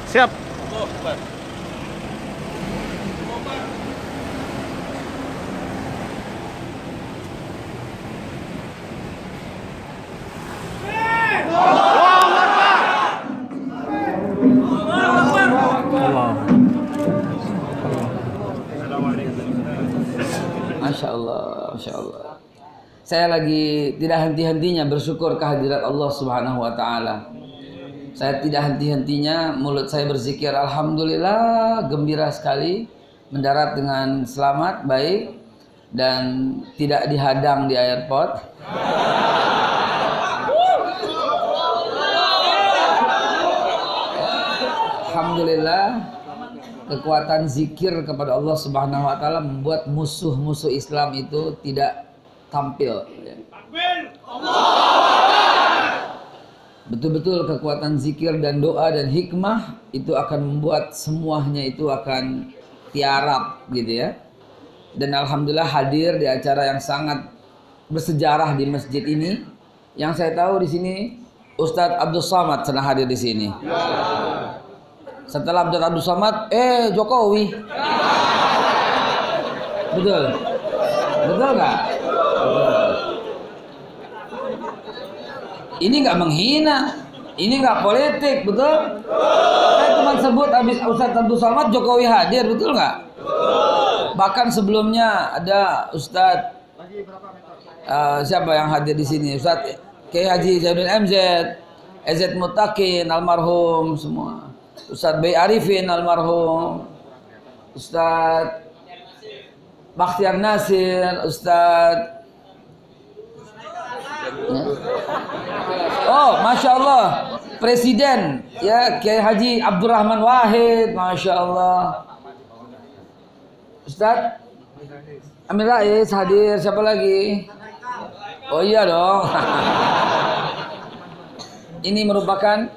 Siap. Masya Allah, Masya Allah. Saya lagi tidak henti-hentinya bersyukur kehadirat Allah Subhanahu wa Ta'ala. Saya tidak henti-hentinya mulut saya berzikir, alhamdulillah, gembira sekali mendarat dengan selamat, baik, dan tidak dihadang di airport. Alhamdulillah, kekuatan zikir kepada Allah Subhanahu wa Ta'ala membuat musuh-musuh Islam itu tidak tampil. Betul-betul kekuatan zikir dan doa dan hikmah itu akan membuat semuanya itu akan tiarap gitu ya. Dan alhamdulillah hadir di acara yang sangat bersejarah di masjid ini. Yang saya tahu di sini Ustadz Abdul Somad sedang hadir di sini. Setelah Abdul Somad, Jokowi. Betul? Betul nggak? Betul. Ini nggak menghina, ini nggak politik, betul? Saya cuma sebut habis Ustadz Abdul Somad, Jokowi hadir, betul nggak? Bahkan sebelumnya ada Ustadz siapa yang hadir di sini? Ustadz Kiai Haji Zainuddin MZ, EZ Mutakin, almarhum semua. Ustadz Bay Arifin, almarhum. Ustadz Bakhtiar Nasir, Ustadz. Oh, Masya Allah, Presiden ya Kiai Haji Abdurrahman Wahid, Masya Allah. Ustadz Amir Rais hadir, siapa lagi? Oh iya dong. Ini merupakan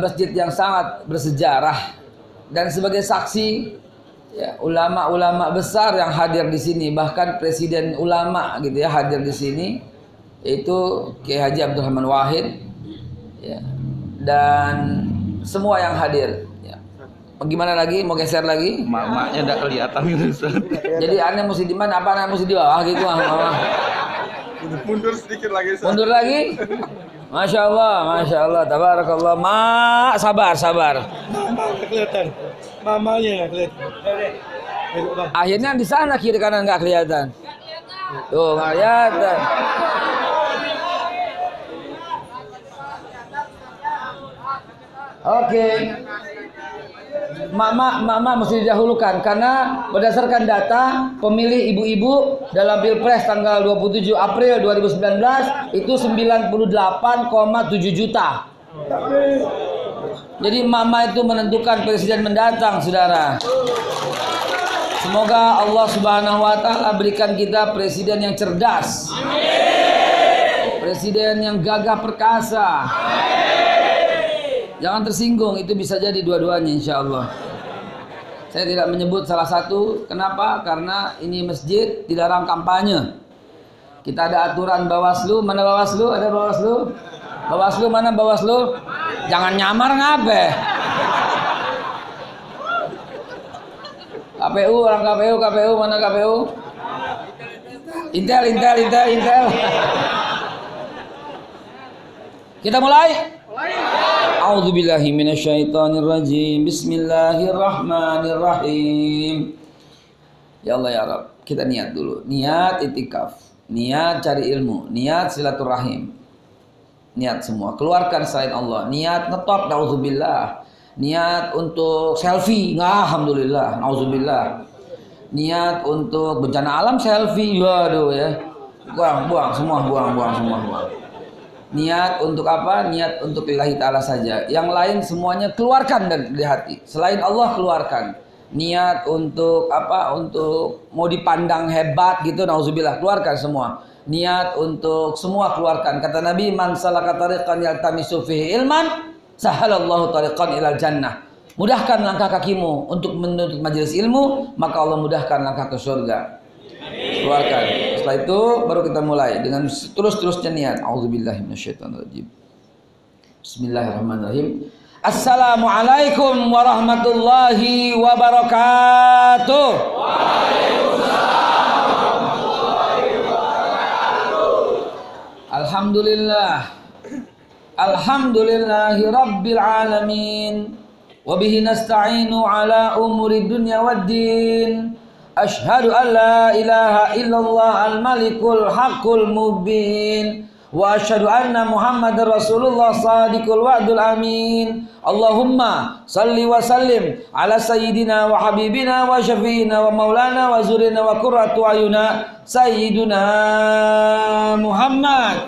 masjid yang sangat bersejarah dan sebagai saksi ya, ulama-ulama besar yang hadir di sini, bahkan presiden ulama gitu ya hadir di sini, itu Kiai Haji Abdurrahman Wahid ya, dan semua yang hadir ya. Gimana lagi? Mau geser lagi? Mak-maknya udah kelihatan gitu, Ustaz. Jadi aneh mesti di mana? Apa aneh mesti di bawah gitu mama. Mundur sedikit lagi, Ustaz. Mundur lagi? Masya Allah, tabarakallah. Sabar. Mama kelihatan. Mamanya nggak kelihatan. Akhirnya di sana kiri kanan nggak kelihatan. Tuh nggak kelihatan. Oke. Mama mesti didahulukan karena berdasarkan data pemilih ibu-ibu dalam Pilpres tanggal 27 April 2019 itu 98,7 juta. Jadi mama itu menentukan presiden mendatang, saudara. Semoga Allah Subhanahu wa Ta'ala berikan kita presiden yang cerdas, presiden yang gagah perkasa. Jangan tersinggung, itu bisa jadi dua-duanya insya Allah. Saya tidak menyebut salah satu. Kenapa? Karena ini masjid dilarang kampanye. Kita ada aturan Bawaslu. Mana Bawaslu? Ada Bawaslu? Bawaslu mana Bawaslu? Jangan nyamar ngabe. KPU, orang KPU mana KPU? Intel. Kita mulai. A'udzubillahi minasyaitonirrajim. Bismillahirrahmanirrahim. Ya Allah ya Rabb, kita niat dulu. Niat itikaf, niat cari ilmu, niat silaturahim. Niat semua, keluarkan selain Allah. Niat ngetop, na'udzubillah. Niat untuk selfie, alhamdulillah, na'udzubillah. Niat untuk bencana alam selfie, waduh ya. Buang semua. Niat untuk apa? Niat untuk lillahi ta'ala saja. Yang lain semuanya keluarkan dari hati. Selain Allah keluarkan. Niat untuk apa? Untuk mau dipandang hebat gitu, nauzubillah, keluarkan semua. Niat untuk semua keluarkan. Kata Nabi, man salaka tariqan yaltamisu fihi ilman, sahalallahu tariqan ilal jannah. Mudahkan langkah kakimu untuk menuntut majelis ilmu, maka Allah mudahkan langkah ke surga. Keluarkan. Setelah itu baru kita mulai dengan terus-terusnya niat. Auzubillahi minasyaitonirrajim. Bismillahirrahmanirrahim. Assalamualaikum warahmatullahi wabarakatuh. Waalaikumsalam warahmatullahi wabarakatuh. Alhamdulillah. Alhamdulillahi rabbil alamin. Wa bihi nasta'inu ala umuri dunya waddin. Ashhadu an la ilaha illallah al-malikul haqqul mubin. Wa asyhadu anna Muhammadar Rasulullah sadiqul wa'dul amin. Allahumma salli wa sallim ala sayyidina wa habibina wa syafi'ina wa maulana wa zurina wa qurratu ayuna sayyiduna Muhammad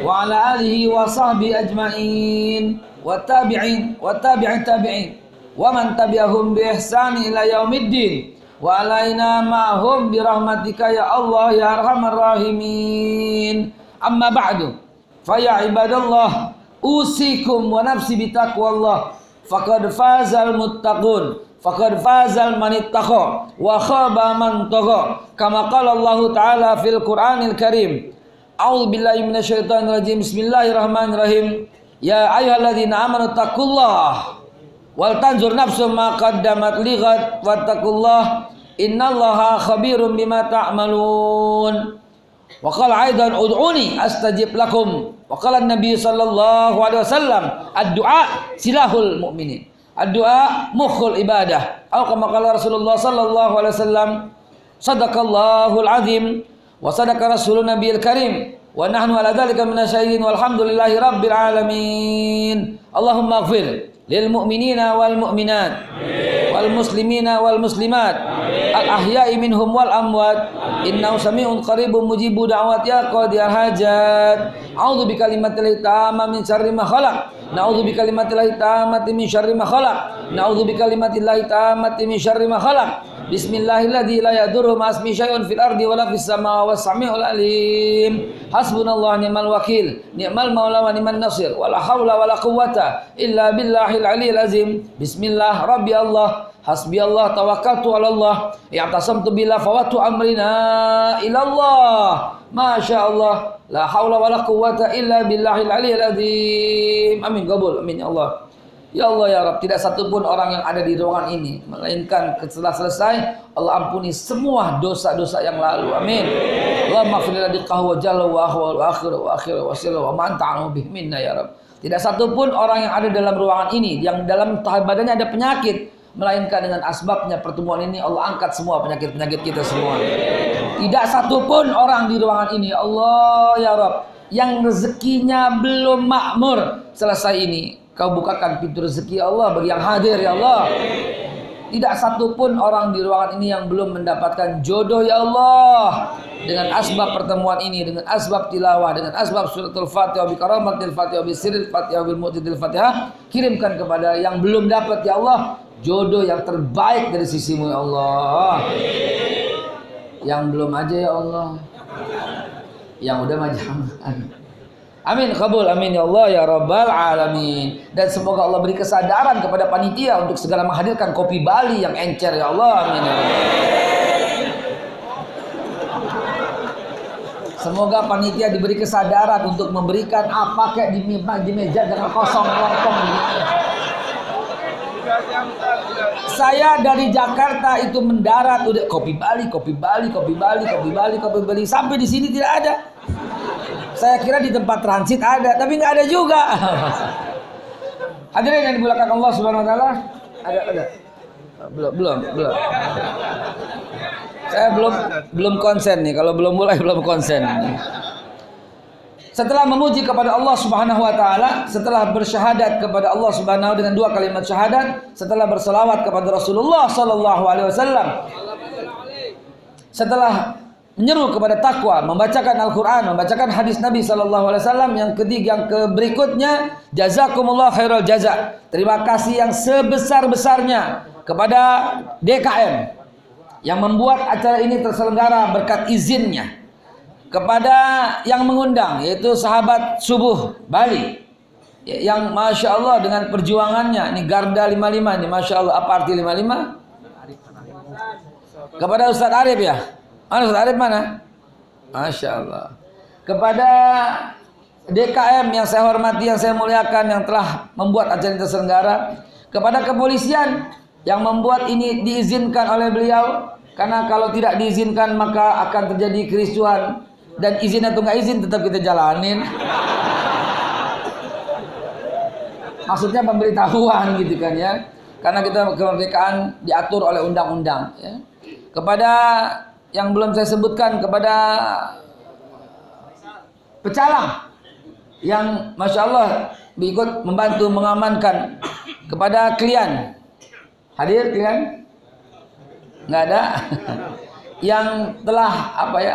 wa ala alihi wa sahbihi ajmain wa tabi'in wa tabi'in tabi'in wa man tabi'ahum bi ihsani ila yaumiddin wa alaina ma'hum bi rahmatika ya Allah ya arhamar rahimin. Amma ba'du, fa ya ibadallah, usikum wa nafsi bi taqwallah, faqad fazal muttaqun, faqad fazal man ittaqa wa khaba man tagha, kama qala Allah taala fil Qur'anil Karim. A'udzu billahi minasyaitonir rajim. Bismillahirrahmanirrahim. Ya ayyuhalladzina amanu taqullaha wal tanzur nafsum ma qaddamat lighad wattaqullah innallaha khabirum bima ta'malun. Wa qala aidan ud'uni astajib lakum. Wa qala an-nabi sallallahu alaihi wasallam ad-du'a silahul mu'minin. Ad-du'a mukhul ibadah. Atau kama qala Rasulullah sallallahu alaihi wasallam sadaqallahul azim wa sadaqa rasulun nabiyil karim wa nahnu ala dzalika minasyahidin walhamdulillahi rabbil alamin. Allahumma ighfir lil mu'minina wal mu'minat wal muslimina wal muslimat al ahya'i minhum wal amwat innahu sami'un qaribun mujibu da'wat ya qadiyal hajat. A'udzu bikalimatil tamma min syarri ma khalaq. Na'udzu bikalimatil tammati min syarri ma khalaq. Na'udzu bikalimatil tammati min syarri ma khalaq. Bismillahilladzi la yadurru ma ismihi syai'un fil ardi wala fis samaa'i was samiul alim. Hasbunallahu ni'mal wakil, ni'mal maula wa ni'man nasir. Wala haula wala quwwata illa billahil aliyil azim. Bismillah rabbi Allah, hasbi Allah, tawakkaltu 'ala Allah. I'tasamtu billah fawatu amrina ila Allah. Masya Allah, la haula wala quwwata illa billahil aliyil azim. Amin, qabul, amin ya Allah. Ya Allah ya Rabb, tidak satupun orang yang ada di ruangan ini melainkan setelah selesai Allah ampuni semua dosa-dosa yang lalu. Amin. Allahumma ighfir lana wa jalla wa akhir wa akhir wa sirra wa man ta'amu bih minna ya Rabb. Tidak satupun orang yang ada dalam ruangan ini yang dalam badannya ada penyakit melainkan dengan asbabnya pertemuan ini Allah angkat semua penyakit-penyakit kita semua. Tidak satupun orang di ruangan ini Allah ya Rabb yang rezekinya belum makmur selesai ini. Kau bukakan pintu rezeki Allah bagi yang hadir ya Allah. Tidak satupun orang di ruangan ini yang belum mendapatkan jodoh ya Allah. Dengan asbab pertemuan ini, dengan asbab tilawah, dengan asbab suratul Fatihah, bi karamatil Fatihah, bi sirril Fatihah, bil mu'tidil Fatihah, kirimkan kepada yang belum dapat ya Allah jodoh yang terbaik dari sisimu ya Allah. Yang belum aja ya Allah. Yang udah mah jangan. Amin, kabul, amin ya Allah ya Rabbal alamin. Dan semoga Allah beri kesadaran kepada panitia untuk segera menghadirkan kopi Bali yang encer ya Allah. Amin. Semoga panitia diberi kesadaran untuk memberikan apa kayak di meja, jangan kosong lontong. Saya dari Jakarta itu mendarat udah kopi Bali sampai di sini tidak ada. Saya kira di tempat transit ada, tapi nggak ada juga. Hadirin yang dimuliakan Allah Subhanahu Wa Taala, ada. Belum. Saya belum konsen nih. Kalau belum mulai belum konsen. Setelah memuji kepada Allah Subhanahu Wa Taala, setelah bersyahadat kepada Allah Subhanahu dengan dua kalimat syahadat, setelah berselawat kepada Rasulullah Sallallahu Alaihi Wasallam, setelah menyeru kepada takwa, membacakan Al-Quran, membacakan hadis Nabi Sallallahu Alaihi Wasallam, yang ketiga, yang berikutnya, jazakumullah khairal jaza. Terima kasih yang sebesar-besarnya kepada DKM yang membuat acara ini terselenggara berkat izinnya, kepada yang mengundang yaitu sahabat Subuh Bali yang Masya Allah dengan perjuangannya. Ini Garda 55 ini Masya Allah. Apa arti 55? Kepada Ustadz Arif ya. Mana Ustadz Arif mana? Masya Allah. Kepada DKM yang saya hormati, yang saya muliakan, yang telah membuat acara ini terselenggara. Kepada kepolisian yang membuat ini diizinkan oleh beliau. Karena kalau tidak diizinkan maka akan terjadi kericuhan. Dan izin atau nggak izin tetap kita jalanin. Maksudnya pemberitahuan gitu kan ya. Karena kita kemerdekaan diatur oleh undang-undang ya. Kepada yang belum saya sebutkan, kepada pecalang yang Masya Allah ikut membantu mengamankan. Kepada klien, hadir klien? Nggak ada. Yang telah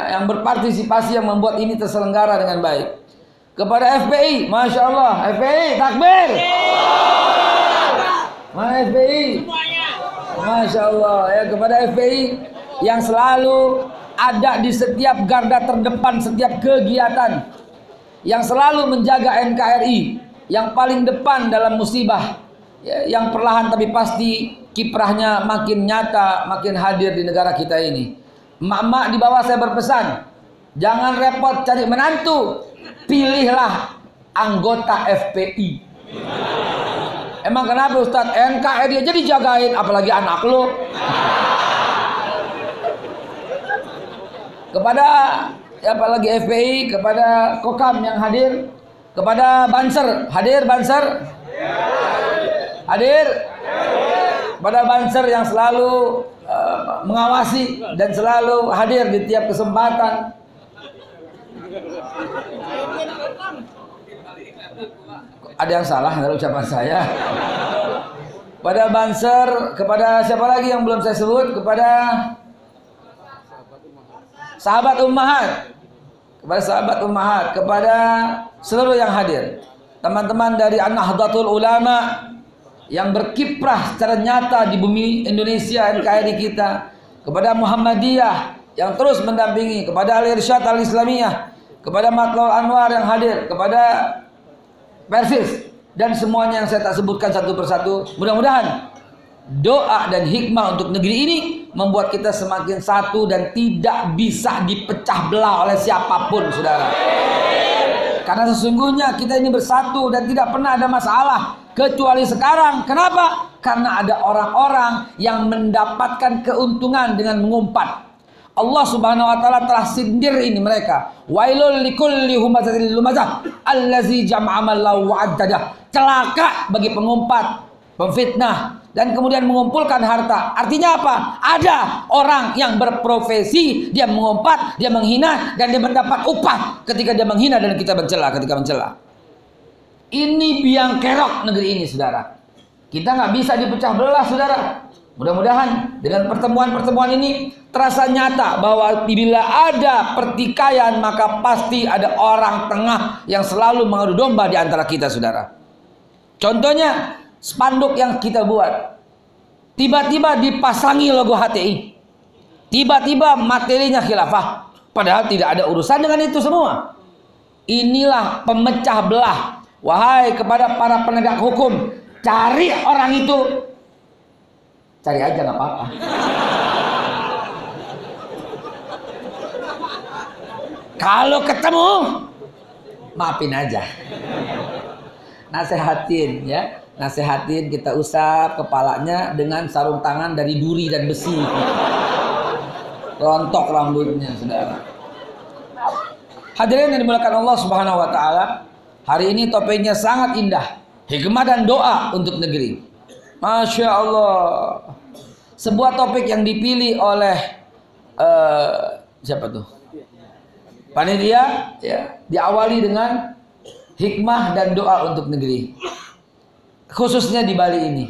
yang berpartisipasi yang membuat ini terselenggara dengan baik. Kepada FPI, Masya Allah, FPI takbir. Mana FPI? Masya Allah ya. Kepada FPI yang selalu ada di setiap garda terdepan setiap kegiatan, yang selalu menjaga NKRI, yang paling depan dalam musibah ya, yang perlahan tapi pasti kiprahnya makin nyata, makin hadir di negara kita ini. Emak-emak di bawah saya berpesan, jangan repot cari menantu, pilihlah anggota FPI. Emang kenapa Ustadz? NKRI aja dijagain, apalagi anak lo. Kepada apalagi FPI, kepada Kokam yang hadir, kepada Banser, hadir Banser? Hadir? Kepada Banser yang selalu mengawasi dan selalu hadir di tiap kesempatan. Ada yang salah dalam ucapan saya. Pada Banser, kepada siapa lagi yang belum saya sebut? Kepada sahabat Ummahat, kepada sahabat Ummahat, kepada seluruh yang hadir, teman-teman dari Nahdlatul Ulama yang berkiprah secara nyata di bumi Indonesia NKRI kita, kepada Muhammadiyah yang terus mendampingi, kepada Al-Irsyad Al-Islamiyah, kepada Matlul Anwar yang hadir, kepada Persis dan semuanya yang saya tak sebutkan satu persatu. Mudah-mudahan doa dan hikmah untuk negeri ini membuat kita semakin satu dan tidak bisa dipecah belah oleh siapapun, saudara. Karena sesungguhnya kita ini bersatu dan tidak pernah ada masalah kecuali sekarang. Kenapa? Karena ada orang-orang yang mendapatkan keuntungan dengan mengumpat. Allah Subhanahu wa taala telah sindir ini mereka. Wailul likulli humazatil lumazah allazi jama'a mallahu wa'addadah. Celaka bagi pengumpat, pemfitnah dan kemudian mengumpulkan harta. Artinya apa? Ada orang yang berprofesi, dia mengumpat, dia menghina dan dia mendapat upah ketika dia menghina dan kita mencela ketika mencela. Ini biang kerok negeri ini, saudara. Kita nggak bisa dipecah belah, saudara. Mudah-mudahan dengan pertemuan-pertemuan ini terasa nyata bahwa bila ada pertikaian maka pasti ada orang tengah yang selalu mengadu domba di antara kita, saudara. Contohnya spanduk yang kita buat, tiba-tiba dipasangi logo HTI, tiba-tiba materinya khilafah, padahal tidak ada urusan dengan itu semua. Inilah pemecah belah. Wahai kepada para penegak hukum, cari orang itu. Cari aja nggak apa-apa. Kalau ketemu, maafin aja. Nasehatin ya, nasehatin, kita usap kepalanya dengan sarung tangan dari duri dan besi. Rontok rambutnya, saudara. Hadirin yang dimuliakan Allah Subhanahu wa taala, hari ini topiknya sangat indah, hikmah dan doa untuk negeri. Masya Allah. Sebuah topik yang dipilih oleh siapa tuh? Panitia ya, diawali dengan hikmah dan doa untuk negeri. Khususnya di Bali ini.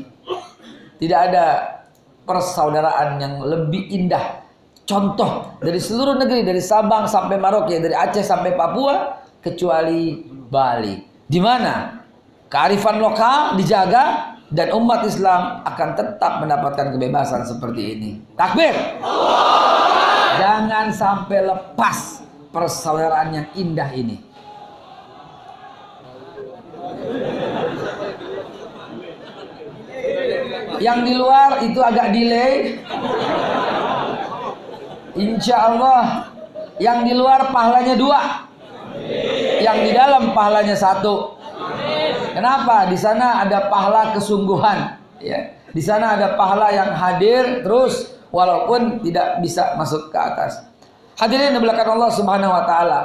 Tidak ada persaudaraan yang lebih indah. Contoh dari seluruh negeri, dari Sabang sampai Merauke, dari Aceh sampai Papua, kecuali Bali. Di mana kearifan lokal dijaga dan umat Islam akan tetap mendapatkan kebebasan seperti ini. Takbir. Jangan sampai lepas persaudaraan yang indah ini. Yang di luar itu agak delay. Insya Allah yang di luar pahalanya 2, yang di dalam pahalanya 1. Kenapa? Di sana ada pahala kesungguhan, ya. Di sana ada pahala yang hadir terus walaupun tidak bisa masuk ke atas. Hadirin yang dimuliakan Allah Subhanahu wa taala.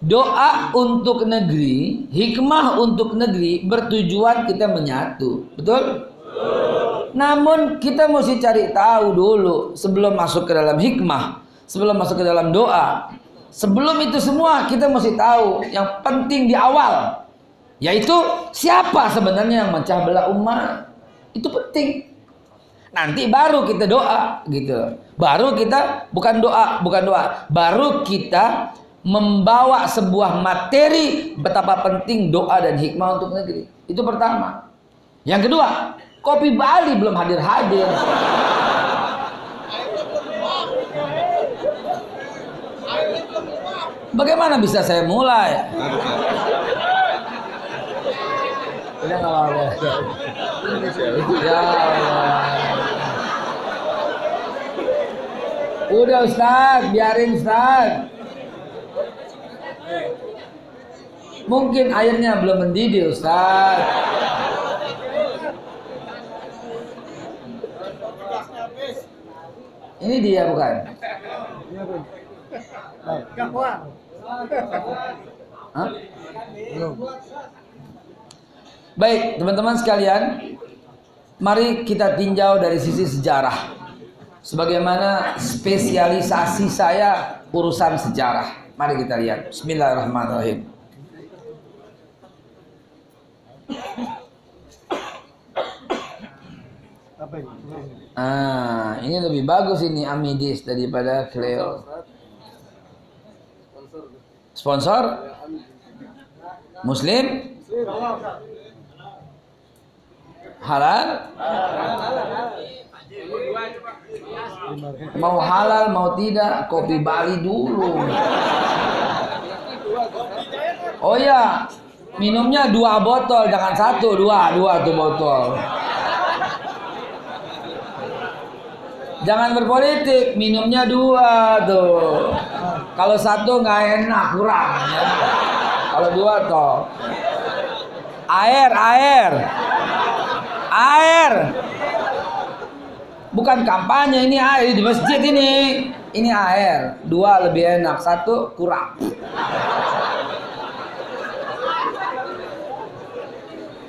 Doa untuk negeri, hikmah untuk negeri bertujuan kita menyatu. Betul? Namun kita mesti cari tahu dulu sebelum masuk ke dalam hikmah, sebelum masuk ke dalam doa. Sebelum itu semua kita mesti tahu yang penting di awal, yaitu siapa sebenarnya yang memecah belah umat. Itu penting. Nanti baru kita doa gitu. Baru kita bukan doa, baru kita membawa sebuah materi betapa penting doa dan hikmah untuk negeri. Itu pertama. Yang kedua, Kopi Bali belum hadir-hadir. Bagaimana bisa saya mulai? Udah nggak apa-apa. Ya Allah. Udah Ustaz, biarin Ustaz. Mungkin airnya belum mendidih Ustaz. Ini dia bukan? Hah? Baik teman-teman sekalian, mari kita tinjau dari sisi sejarah. Sebagaimana spesialisasi saya urusan sejarah. Mari kita lihat. Bismillahirrahmanirrahim. Ini lebih bagus ini Amidis daripada Cleo. Sponsor? Muslim? Halal? Mau halal mau tidak, Kopi Bali dulu. Oh ya, minumnya 2 botol, jangan 1, 2 tuh botol. Jangan berpolitik, minumnya 2 tuh. Kalau 1 nggak enak, kurang. Ya. Kalau 2 toh. Air. Bukan kampanye, ini air di masjid ini. Ini air. 2 lebih enak, 1 kurang.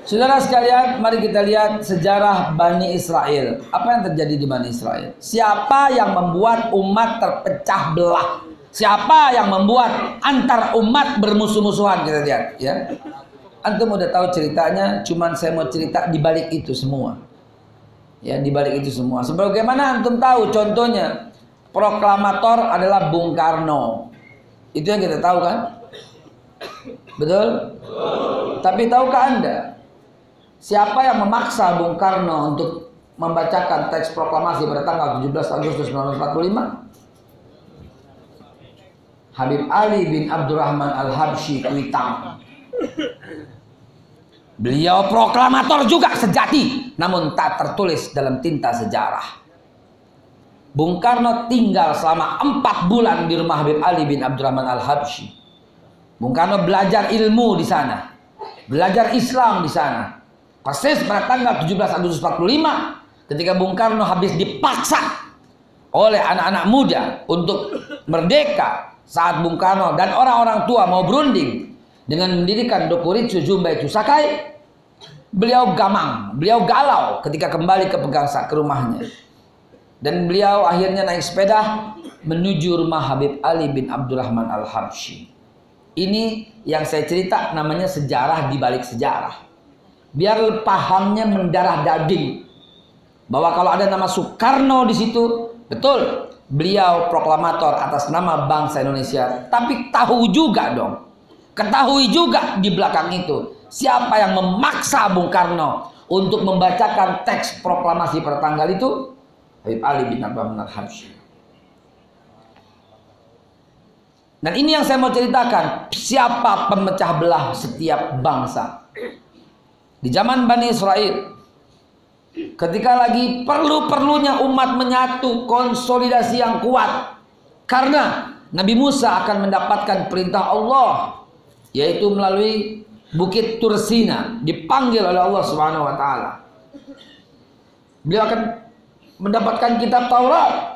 Saudara sekalian, mari kita lihat sejarah Bani Israel. Apa yang terjadi di Bani Israel? Siapa yang membuat umat terpecah belah? Siapa yang membuat antar umat bermusuh-musuhan? Kita lihat, ya. Antum udah tahu ceritanya, cuman saya mau cerita di balik itu semua. Ya, di balik itu semua. Sebagaimana antum tahu contohnya, proklamator adalah Bung Karno. Itu yang kita tahu kan? Betul? Tapi tahukah Anda siapa yang memaksa Bung Karno untuk membacakan teks proklamasi pada tanggal 17 Agustus 1945? Habib Ali bin Abdurrahman Al-Habsyi Kuitang. Beliau proklamator juga sejati, namun tak tertulis dalam tinta sejarah. Bung Karno tinggal selama 4 bulan di rumah Habib Ali bin Abdurrahman Al-Habsyi. Bung Karno belajar ilmu di sana, belajar Islam di sana. Persis pada tanggal 17 Agustus 45, ketika Bung Karno habis dipaksa oleh anak-anak muda untuk merdeka, saat Bung Karno dan orang-orang tua mau berunding dengan mendirikan Dokuritsu Jumbai Sakai, beliau gamang, beliau galau ketika kembali ke Pegangsaan, ke rumahnya. Dan beliau akhirnya naik sepeda menuju rumah Habib Ali bin Abdurrahman Al-Habsyi. Ini yang saya cerita namanya sejarah di balik sejarah. Biar pahamnya mendarah daging bahwa kalau ada nama Soekarno di situ, betul, beliau proklamator atas nama bangsa Indonesia. Tapi tahu juga dong, ketahui juga di belakang itu siapa yang memaksa Bung Karno untuk membacakan teks proklamasi pada tanggal itu? Habib Ali bin Abdurrahman Al-Habsyi. Dan ini yang saya mau ceritakan, siapa pemecah belah setiap bangsa. Di zaman Bani Israel, ketika lagi perlu-perlunya umat menyatu, konsolidasi yang kuat, Karena Nabi Musa akan mendapatkan perintah Allah, yaitu melalui Bukit Tursina, dipanggil oleh Allah Subhanahu wa taala. Beliau akan mendapatkan kitab Taurat.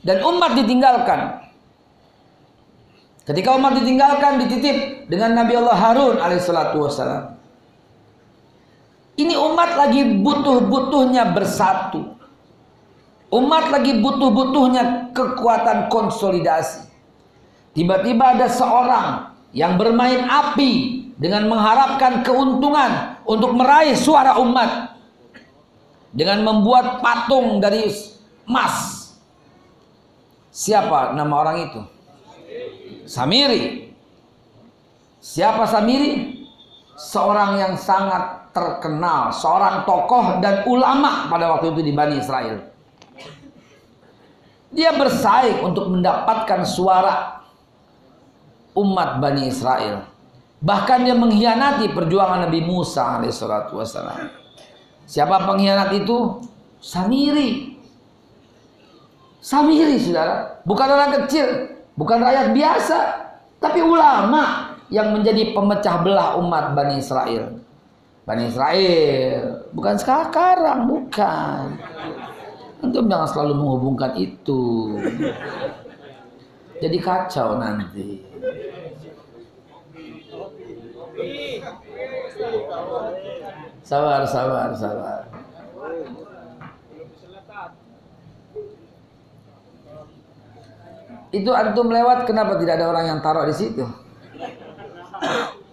Dan umat ditinggalkan. Ketika umat ditinggalkan, dititip dengan Nabi Allah Harun alaihissalatu wassalam. Ini umat lagi butuh-butuhnya bersatu. Umat lagi butuh-butuhnya kekuatan konsolidasi. Tiba-tiba ada seorang yang bermain api dengan mengharapkan keuntungan untuk meraih suara umat. Dengan membuat patung dari emas. Siapa nama orang itu? Samiri. Siapa Samiri? Seorang yang sangat terkenal, seorang tokoh dan ulama pada waktu itu di Bani Israel. Dia bersaing untuk mendapatkan suara umat Bani Israel. Bahkan dia mengkhianati perjuangan Nabi Musa alaihissalatu wassalam. Siapa pengkhianat itu? Samiri. Samiri, saudara, bukan orang kecil, bukan rakyat biasa, tapi ulama yang menjadi pemecah belah umat Bani Israel. Bani Israel bukan sekarang, bukan. Antum jangan selalu menghubungkan itu. Jadi kacau nanti. Sabar. Itu antum lewat, kenapa tidak ada orang yang taruh di situ?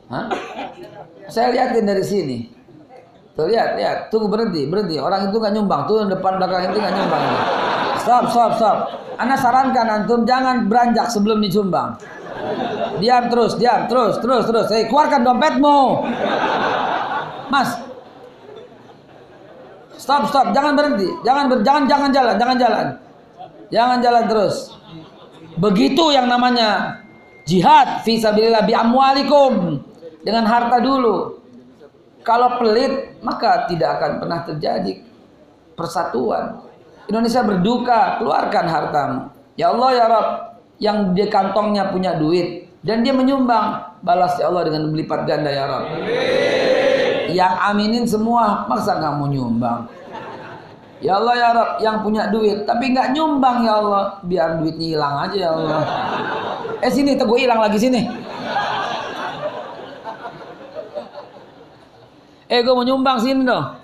Hah? Saya liatin dari sini. Tuh lihat. Tunggu, berhenti. Orang itu nggak nyumbang. Tuh depan belakang itu nggak nyumbang. Stop. Ana sarankan antum jangan beranjak sebelum disumbang. Diam terus. Keluarkan dompetmu. Mas. Stop. Jangan berhenti. Jangan jalan terus. Begitu yang namanya jihad fi sabilillah bi amwalikum, dengan harta dulu. Kalau pelit maka tidak akan pernah terjadi persatuan. Indonesia berduka, keluarkan hartamu. Ya Allah ya Rabb, yang di kantongnya punya duit dan dia menyumbang, balas ya Allah dengan berlipat ganda ya Rabb. Yang aminin semua, maksa nggak mau nyumbang. Ya Allah ya Rabb, yang punya duit tapi nggak nyumbang ya Allah, biar duitnya hilang aja ya Allah. Sini teguh hilang lagi sini. Gue mau nyumbang sini dong.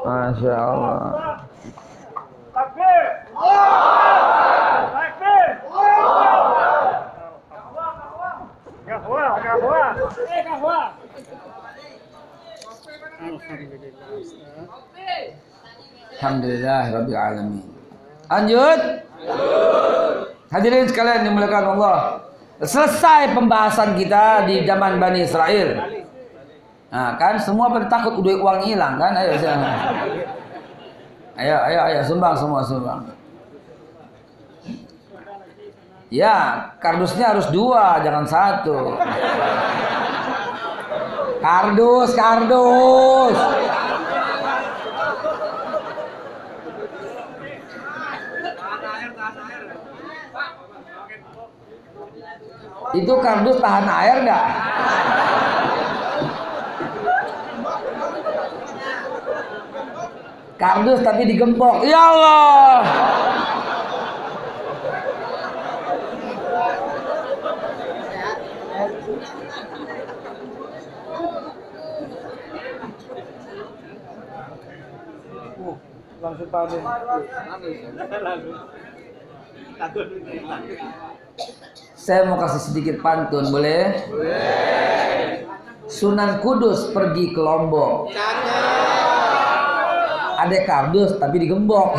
Masya Allah. Takbir. Takbir. Kahwa. Alhamdulillah Rabbil Alamin. Lanjut. Hadirin sekalian dimuliakan Allah. Selesai pembahasan kita di zaman Bani Israel. Nah kan semua pada takut udah uang hilang kan. Ayo sumbang semua. Ya, kardusnya harus 2, jangan 1. Kardus. Itu kardus tahan air enggak? Kardus tapi digembok. Ya Allah. Langsung panen. Saya mau kasih sedikit pantun, boleh? Boleh. Sunan Kudus pergi ke Lombok. Ada kardus tapi digembok.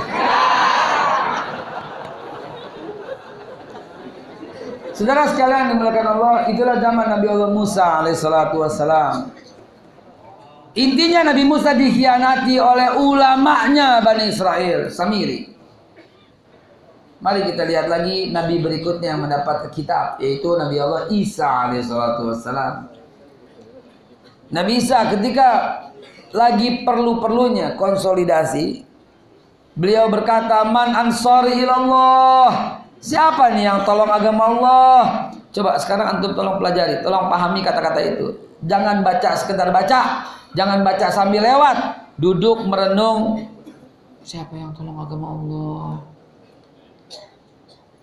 Saudara sekalian dimuliakan Allah, itulah zaman Nabi Allah Musa alaihissalatu wassalam. Intinya Nabi Musa dikhianati oleh ulamanya Bani Israel, Samiri. Mari kita lihat lagi Nabi berikutnya yang mendapat kitab, yaitu Nabi Allah Isa alaihissalatu wassalam. Nabi Isa ketika lagi perlu-perlunya konsolidasi, Beliau berkata, "Man ansari ilallah." Siapa nih yang tolong agama Allah? Coba sekarang antum tolong pelajari, tolong pahami kata-kata itu. Jangan baca sekedar baca, jangan baca sambil lewat. Duduk merenung. Siapa yang tolong agama Allah?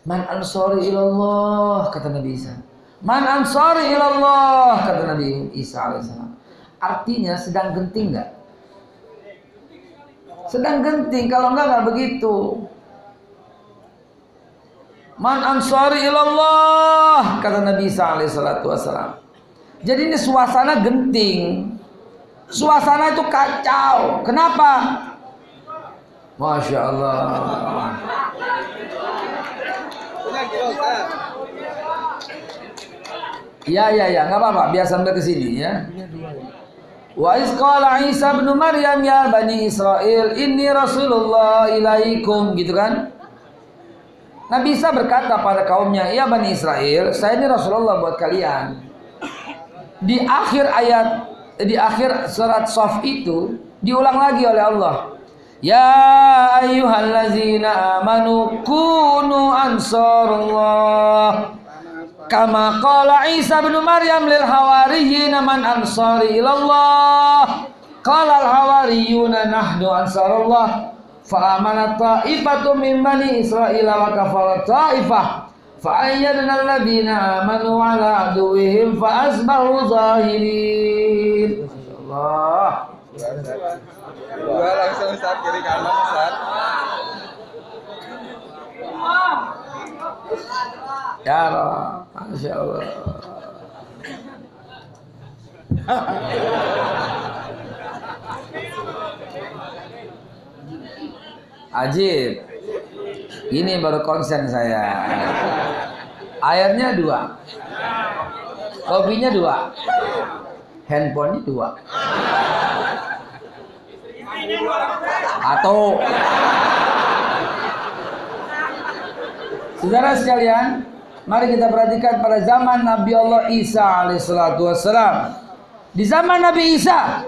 Man ansari ilallah, kata Nabi Isa. Man ansari ilallah, kata Nabi Isa alaihissalam. Artinya sedang genting enggak? Sedang genting, kalau enggak begitu. Man ansari ilallah, kata Nabi Isa alaihissalam. Jadi ini suasana genting. Suasana itu kacau. Kenapa? Masya Allah. Ya, nggak apa-apa, biar sampai ke sini ya. Wa iz qala Isa bin Maryam ya bani Israel inni rasulullah ilaikum, gitu kan? Nabi Isa berkata pada kaumnya, ya bani Israel, saya ini Rasulullah buat kalian. Di akhir ayat, di akhir surat Shaf itu diulang lagi oleh Allah. Ya ayyuhallazina amanu kunu ansarullah kama qala Isa bin Maryam lil hawariyyin man ansari ilallah qala al hawariyuna nahnu ansarullah fa amanat ta'ifatun min bani Israil wa kafarat ta'ifah fa ayyadna alladziina amanu ala aduwwihim fa asbahu zahirin. Masyaallah. Dua langsung Ustaz, kiri kanan Ustaz. Ya Allah, Masya Allah. Ajib. Ini baru konsen saya. Airnya 2, kopinya 2, handphonenya 2. Atau saudara sekalian, mari kita perhatikan pada zaman Nabi Allah Isa alaihissalatu wassalam. Di zaman Nabi Isa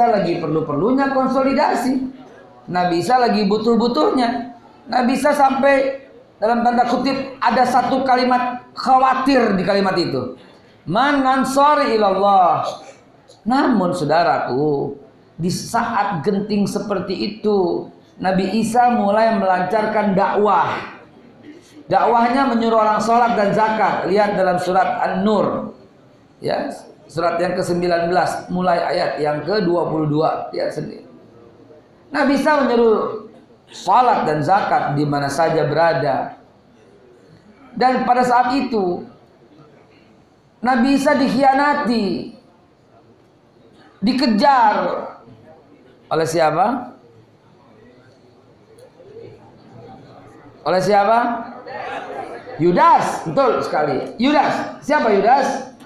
lagi perlu-perlunya konsolidasi. Nabi Isa lagi butuh-butuhnya. Nabi Isa sampai dalam tanda kutip ada satu kalimat khawatir di kalimat itu. Man ansari ilallah. Namun saudaraku, di saat genting seperti itu, Nabi Isa mulai melancarkan dakwah. Dakwahnya menyuruh orang sholat dan zakat. Lihat dalam surat An-Nur, ya, surat yang ke-19, mulai ayat yang ke-22. Lihat sendiri. Nabi Isa menyuruh sholat dan zakat di mana saja berada. Dan pada saat itu Nabi Isa dikhianati, dikejar oleh siapa? Oleh siapa? Yudas, betul sekali. Yudas, siapa Yudas?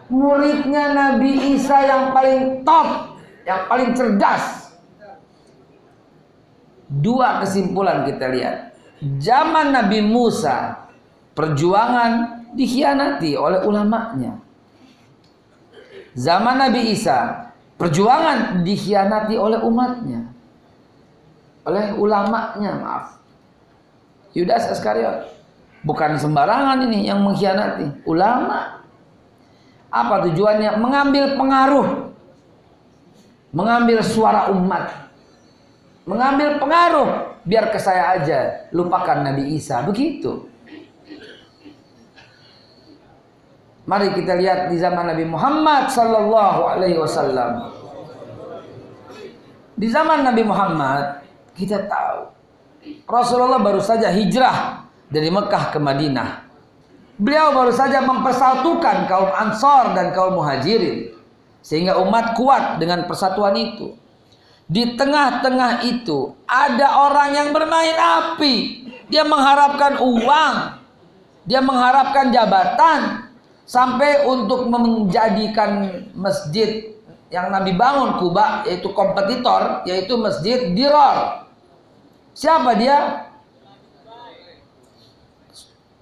Muridnya Nabi Isa yang paling top, yang paling cerdas. 2 kesimpulan kita lihat. Zaman Nabi Musa, perjuangan dikhianati oleh ulamanya. Zaman Nabi Isa, perjuangan dikhianati oleh umatnya, oleh ulamanya, maaf. Yudas Iskariot, bukan sembarangan ini yang mengkhianati ulama. Apa tujuannya? Mengambil pengaruh, mengambil suara umat, mengambil pengaruh. Biar ke saya aja, lupakan Nabi Isa. Begitu. Mari kita lihat di zaman Nabi Muhammad sallallahu alaihi wasallam. Di zaman Nabi Muhammad, kita tahu Rasulullah baru saja hijrah dari Mekah ke Madinah. Beliau baru saja mempersatukan kaum Ansor dan kaum Muhajirin, sehingga umat kuat dengan persatuan itu. Di tengah-tengah itu ada orang yang bermain api. Dia mengharapkan uang, dia mengharapkan jabatan, sampai untuk menjadikan masjid yang Nabi bangun Kuba, yaitu kompetitor, yaitu Masjid Dirar. Siapa dia?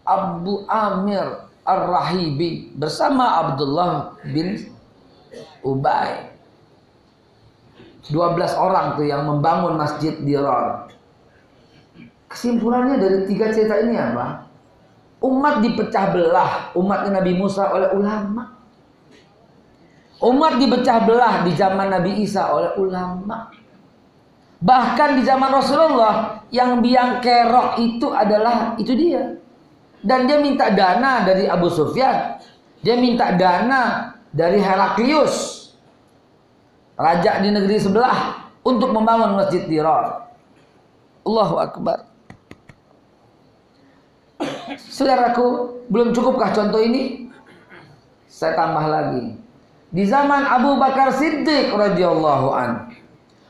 Abu Amir Ar-Rahibi bersama Abdullah bin Ubay. 12 orang tuh yang membangun Masjid Dirar. Kesimpulannya dari 3 cerita ini apa? Umat dipecah belah, umatnya Nabi Musa oleh ulama. Umat dipecah belah di zaman Nabi Isa oleh ulama. Bahkan di zaman Rasulullah yang biang kerok itu adalah itu dia. Dan dia minta dana dari Abu Sufyan. Dia minta dana dari Heraklius, raja di negeri sebelah, untuk membangun Masjid Dirar. Allahu Akbar. Saudaraku, belum cukupkah contoh ini? Saya tambah lagi. Di zaman Abu Bakar Siddiq radhiyallahu an,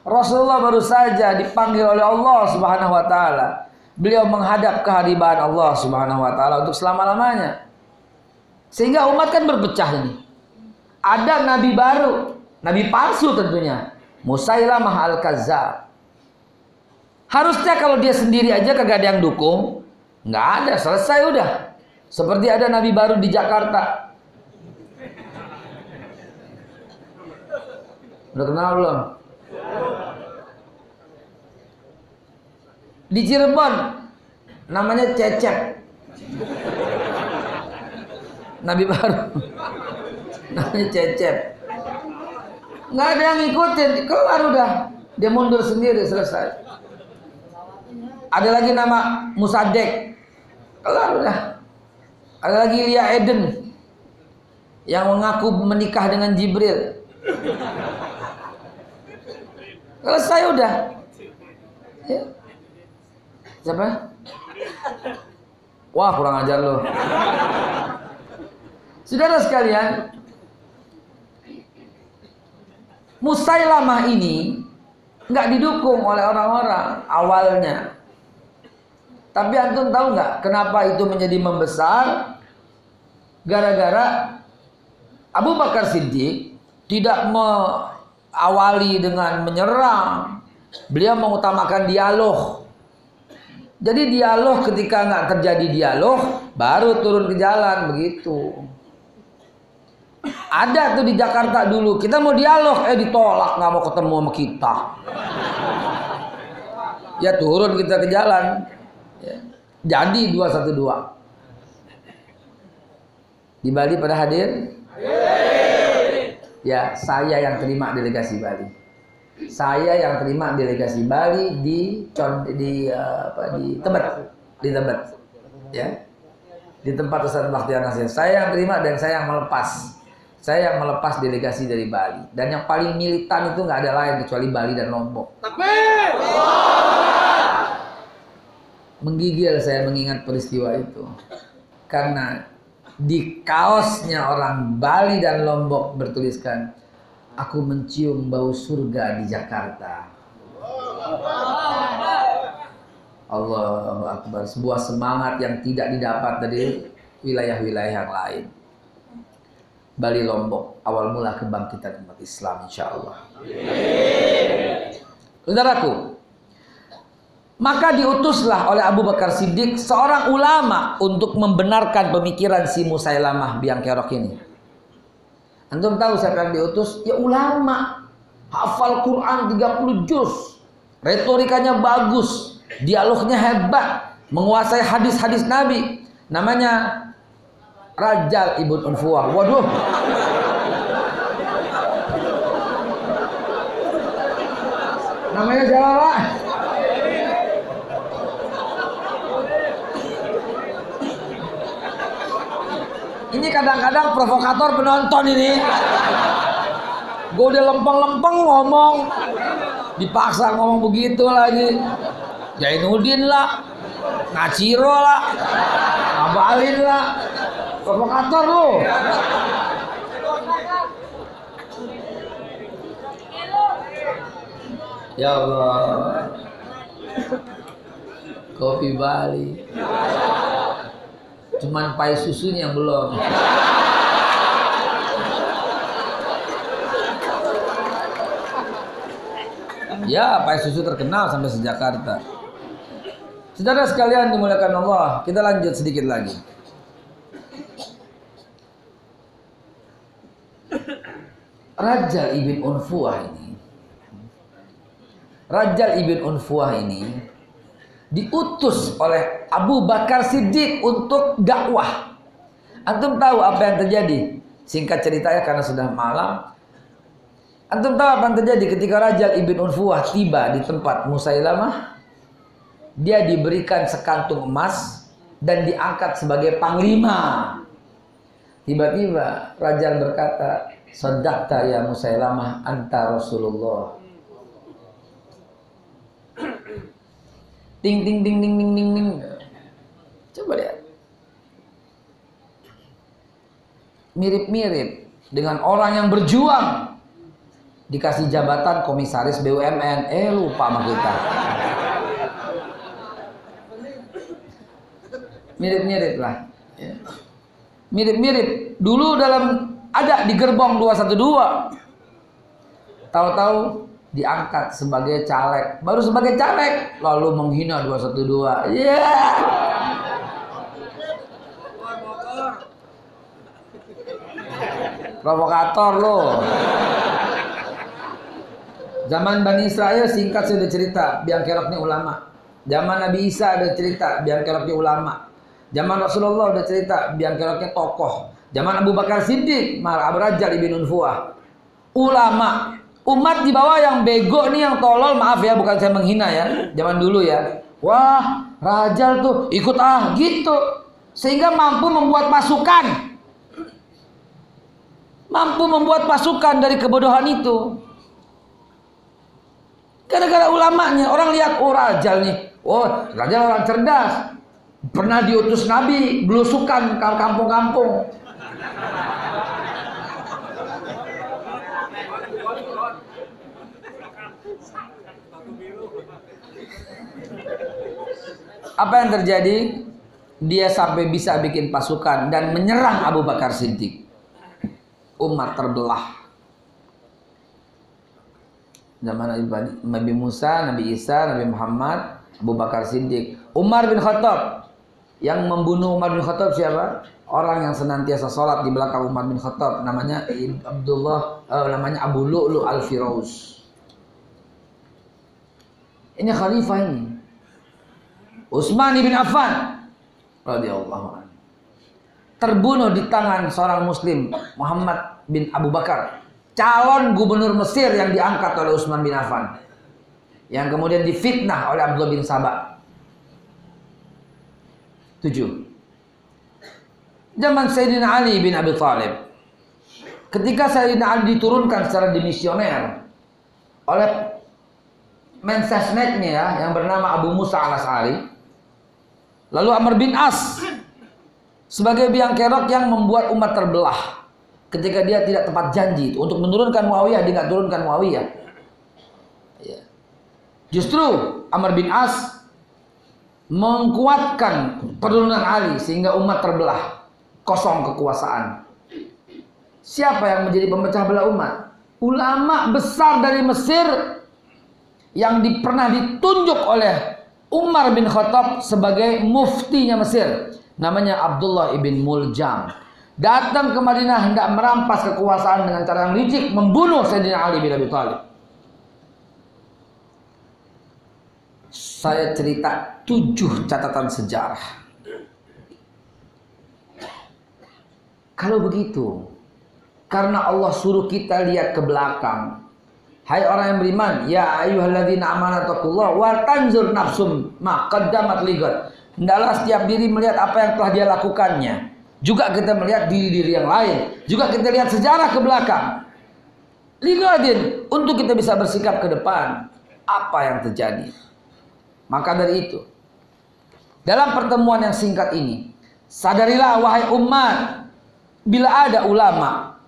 Rasulullah baru saja dipanggil oleh Allah Subhanahu wa taala. Beliau menghadap kehadiran Allah Subhanahu wa taala untuk selama-lamanya. Sehingga umat kan berpecah ini. Ada nabi baru, nabi palsu tentunya, Musailamah al-Kazzab. Harusnya kalau dia sendiri aja kagak ada yang dukung, nggak ada, selesai udah. Seperti ada nabi baru di Jakarta. Udah kenal belum? Di Cirebon namanya Cecep, nabi baru. Namanya Cecep. Nggak ada yang ngikutin, keluar udah. Dia mundur sendiri, selesai. Ada lagi nama Musadek, keluar udah. Ada lagi Lia Eden yang mengaku menikah dengan Jibril, selesai udah. Ya. Siapa? Wah, kurang ajar loh. Saudara sekalian, Musailamah ini nggak didukung oleh orang-orang awalnya. Tapi antum tahu nggak kenapa itu menjadi membesar? Gara-gara Abu Bakar Siddiq tidak mengawali dengan menyerang. Beliau mengutamakan dialog. Jadi dialog, ketika nggak terjadi dialog, baru turun ke jalan begitu. Ada tuh di Jakarta dulu, kita mau dialog, ditolak, nggak mau ketemu sama kita. Ya turun kita ke jalan. Ya. Jadi 212. Di Bali pada hadir? Ya, saya yang terima delegasi Bali. Saya yang terima delegasi Bali di Tebet, ya, di tempat Ustaz Bakhtiar Nasir. Saya yang terima dan saya yang melepas. Saya yang melepas delegasi dari Bali. Dan yang paling militan itu nggak ada lain kecuali Bali dan Lombok. Takbir! Menggigil saya mengingat peristiwa itu. Karena di kaosnya orang Bali dan Lombok bertuliskan, aku mencium bau surga di Jakarta. Allahu Akbar. Sebuah semangat yang tidak didapat dari wilayah-wilayah yang lain. Bali Lombok, awal mula kebangkitan umat Islam insyaallah. Saudaraku, maka diutuslah oleh Abu Bakar Siddiq seorang ulama untuk membenarkan pemikiran si Musailamah biang kerok ini. Antum tahu siapa yang diutus? Ya ulama. Hafal Quran 30 juz. Retorikanya bagus, dialognya hebat, menguasai hadis-hadis Nabi. Namanya Rajal Ibn Unfuah. Waduh. Namanya siapa, Pak? Ini kadang-kadang provokator penonton ini. Gue udah lempeng-lempeng ngomong, dipaksa ngomong begitu lagi. Jainuddin lah, Ngaciro lah, Abalin lah, provokator lu. Ya Allah, kopi Bali, cuman pai susunya yang belum. Ya, pai susu terkenal sampai se-Jakarta. Saudara sekalian dimuliakan Allah, kita lanjut sedikit lagi. Raja Ibn Unfuah ini Rajal ibn Unfuah ini diutus oleh Abu Bakar Siddiq untuk dakwah. Antum tahu apa yang terjadi? Singkat ceritanya karena sudah malam. Antum tahu apa yang terjadi ketika Rajal ibn Unfuah tiba di tempat Musailamah? Dia diberikan sekantung emas dan diangkat sebagai panglima. Tiba-tiba Rajal berkata, "Shadaqta ya Musailamah, anta Rasulullah." Ting ting ting ting ting ting ting. Coba lihat. Mirip-mirip dengan orang yang berjuang dikasih jabatan komisaris BUMN, lupa sama kita. Mirip-mirip lah. Ya. Mirip-mirip. Dulu ada di gerbong 212. Tahu-tahu diangkat sebagai caleg. Baru sebagai caleg lalu menghina 212. Provokator lo. Zaman Bani Israel singkat sudah cerita, biang keroknya ulama. Zaman Nabi Isa ada cerita, biang keroknya ulama. Zaman Rasulullah udah cerita, biang keroknya tokoh. Zaman Abu Bakar Siddiq, Abu Rajal ibn Unfuah. Ulama. Umat di bawah yang bego nih, yang tolol, maaf ya, bukan saya menghina ya. Zaman dulu ya. Wah, Rajal tuh ikut gitu. Sehingga mampu membuat pasukan. Mampu membuat pasukan dari kebodohan itu. Gara-gara ulamanya, orang lihat, oh Rajal nih. Oh, Rajal orang cerdas. Pernah diutus Nabi, belusukan ke kampung-kampung. Apa yang terjadi? Dia sampai bisa bikin pasukan dan menyerang Abu Bakar Siddiq. Umat terbelah. Zaman Nabi Musa, Nabi Isa, Nabi Muhammad, Abu Bakar Siddiq. Umar bin Khattab. Yang membunuh Umar bin Khattab siapa? Orang yang senantiasa sholat di belakang Umar bin Khattab. Namanya namanya Abu Lu'lu al-Firauz. Ini khalifah ini. Utsman bin Affan radhiyallahu anhu terbunuh di tangan seorang muslim, Muhammad bin Abu Bakar, calon gubernur Mesir yang diangkat oleh Utsman bin Affan, yang kemudian difitnah oleh Abdullah bin Sabah. 7. Zaman Sayyidina Ali bin Abi Thalib, ketika Sayyidina Ali diturunkan secara dimisioner oleh mensesnetnya ya, yang bernama Abu Musa al-Asy'ari, lalu Amr bin As sebagai biang kerok yang membuat umat terbelah ketika dia tidak tepat janji untuk menurunkan Muawiyah, dia nggak turunkan Muawiyah. Justru Amr bin As menguatkan penurunan Ali sehingga umat terbelah, kosong kekuasaan. Siapa yang menjadi pemecah belah umat? Ulama besar dari Mesir yang pernah ditunjuk oleh Umar bin Khattab sebagai muftinya Mesir, namanya Abdullah ibn Muljam, datang ke Madinah hendak merampas kekuasaan dengan cara yang licik, membunuh Sayyidina Ali bin Abi Thalib. Saya cerita 7 catatan sejarah. Kalau begitu, karena Allah suruh kita lihat ke belakang. Hai orang yang beriman, ya ayyuhalladzina amanu taqullaha wa tanzur nafsum ma qaddamat ligat. Hendaklah setiap diri melihat apa yang telah dia lakukannya. Juga kita melihat diri-diri yang lain. Juga kita lihat sejarah ke belakang. Ligadin, untuk kita bisa bersikap ke depan. Apa yang terjadi? Maka dari itu, dalam pertemuan yang singkat ini, sadarilah wahai umat, bila ada ulama,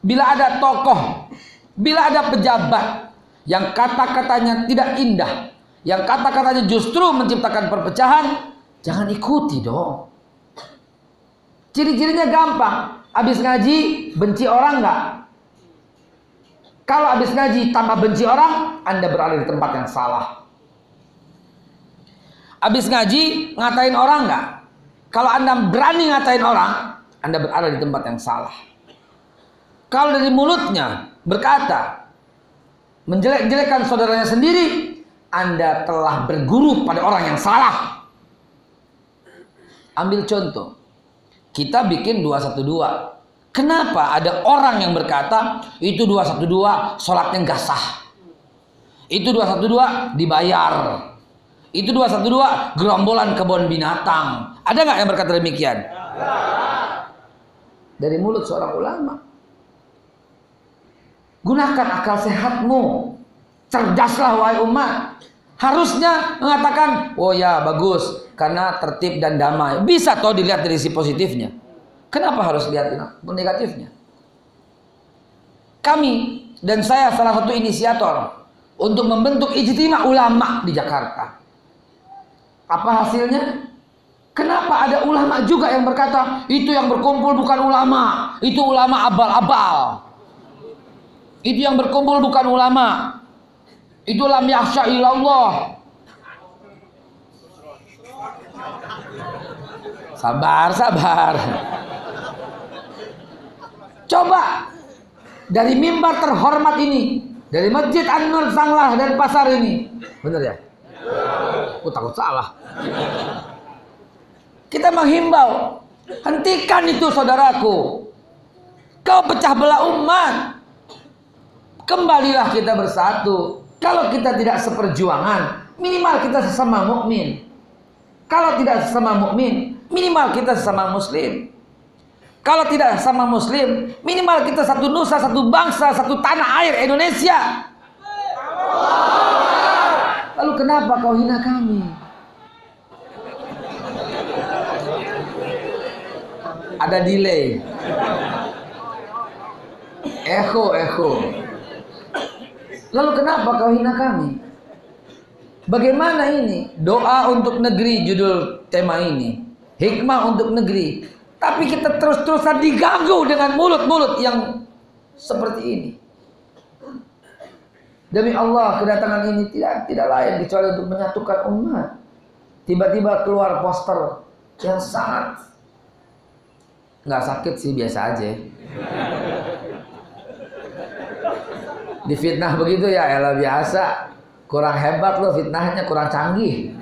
bila ada tokoh, bila ada pejabat yang kata-katanya tidak indah, yang kata-katanya justru menciptakan perpecahan, jangan ikuti dong. Ciri-cirinya gampang. Habis ngaji, benci orang nggak? Kalau habis ngaji tambah benci orang, Anda berada di tempat yang salah. Habis ngaji, ngatain orang nggak? Kalau Anda berani ngatain orang, Anda berada di tempat yang salah. Kalau dari mulutnya berkata menjelek-jelekan saudaranya sendiri, Anda telah berguru pada orang yang salah. Ambil contoh, kita bikin 212. Kenapa ada orang yang berkata itu 212 sholatnya nggak sah, itu 212 dibayar, itu 212 gerombolan kebun binatang? Ada nggak yang berkata demikian? Dari mulut seorang ulama. Gunakan akal sehatmu, cerdaslah wahai umat. Harusnya mengatakan, oh ya bagus, karena tertib dan damai. Bisa toh dilihat dari sisi positifnya. Kenapa harus lihat negatifnya? Kami dan saya salah satu inisiator untuk membentuk ijtima ulama di Jakarta. Apa hasilnya? Kenapa ada ulama juga yang berkata itu yang berkumpul bukan ulama, itu ulama abal-abal. Itu yang berkumpul bukan ulama, itu lam yakhsha illallah. Sabar. Coba dari mimbar terhormat ini, dari Masjid An-Nur Sanglah dan pasar ini, bener ya? Aku takut salah. Kita menghimbau, hentikan itu saudaraku. Kau pecah belah umat. Kembalilah kita bersatu. Kalau kita tidak seperjuangan, minimal kita sesama mukmin. Kalau tidak sesama mukmin, minimal kita sesama muslim. Kalau tidak sama muslim, minimal kita satu nusa, satu bangsa, satu tanah air Indonesia. Lalu kenapa kau hina kami? Ada delay. Echo. Lalu kenapa kau hina kami? Bagaimana ini? Doa untuk negeri judul tema ini. Hikmah untuk negeri. Tapi kita terus-terusan diganggu dengan mulut-mulut yang seperti ini. Demi Allah, kedatangan ini tidak lain kecuali untuk menyatukan umat. Tiba-tiba keluar poster yang sangat nggak sakit sih, biasa aja. Difitnah begitu ya, elah biasa. Kurang hebat loh fitnahnya, kurang canggih.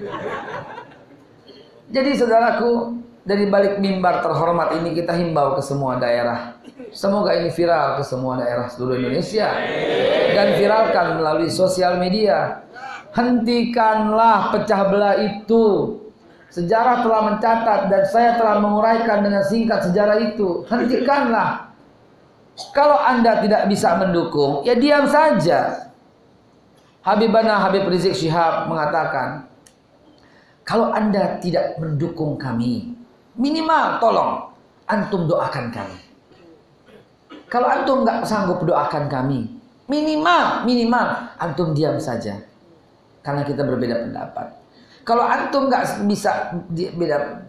Jadi saudaraku, dari balik mimbar terhormat ini kita himbau ke semua daerah. Semoga ini viral ke semua daerah seluruh Indonesia. Dan viralkan melalui sosial media. Hentikanlah pecah belah itu. Sejarah telah mencatat dan saya telah menguraikan dengan singkat sejarah itu. Hentikanlah. Kalau Anda tidak bisa mendukung, ya diam saja. Habibana Habib Rizik Syihab mengatakan, kalau Anda tidak mendukung kami, minimal tolong antum doakan kami. Kalau antum nggak sanggup doakan kami, minimal antum diam saja, karena kita berbeda pendapat. Kalau antum nggak bisa